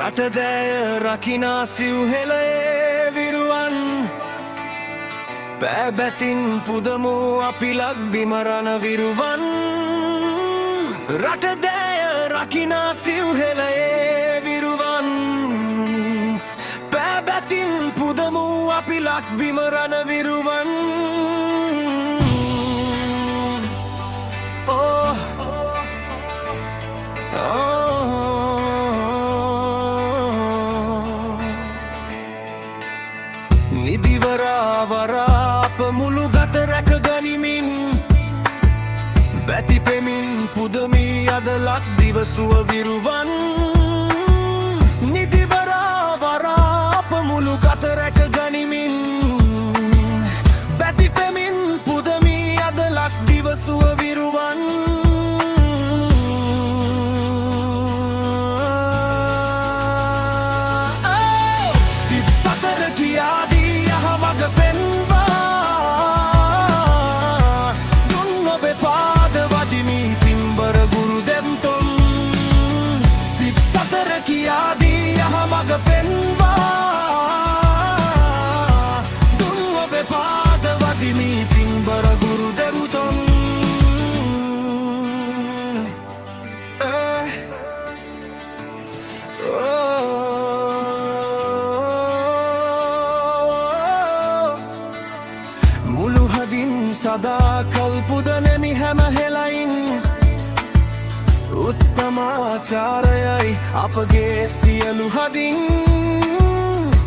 රටදෑය රකිනා සිව්හෙලයේ විරුවන් පෑබැතින් පුදමූ අපි ලක්බිම රණවිරුවන් රටදෑය රකිනා සිව්හෙලයේ විරුවන් පෑබැතින් පුදමූ අපි ලක්බිම රණවිරුවන් නිදිවරාවරාප මුළු ගත රැක ගනිමින් බැතිපෙමින් පුදමී අද ලක්දිව සුවවිරුවන් නිදිවරාවරාප මුළු ගත රැක ගනිමින් බැතිපෙමින් පුදමී අද ලක්දිව සුවවිරුවන් සිත් සතර කියාදී යහමග පෙන්වා දුන් ඔබේ පාද වදිමි පින්බර ගුරු දෙම්තුන් සිත් සතර කියාදී යහමග පෙන්වා දුන් ඔබේ පාද වදිමි පින්බර ගුරු දෙම්තුන් මුළු හදින් සදා කල්පුදනෙමි හැම හෙලයින් උත්තමාචාරයයි අපගේ සියලු හදින්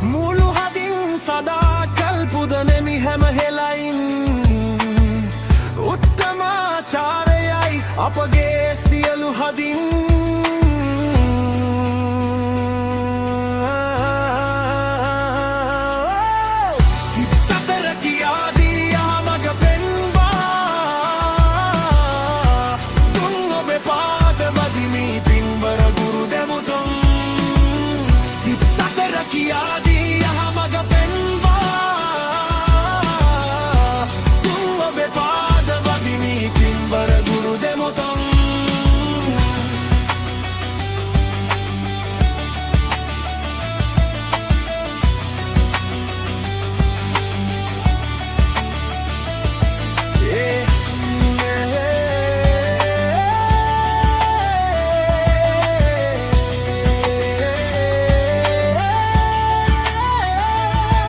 මුළු හදින් සදා කල්පුදනෙමි හැම හෙලයින් උත්තමාචාරයයි අපගේ සියලු හදින්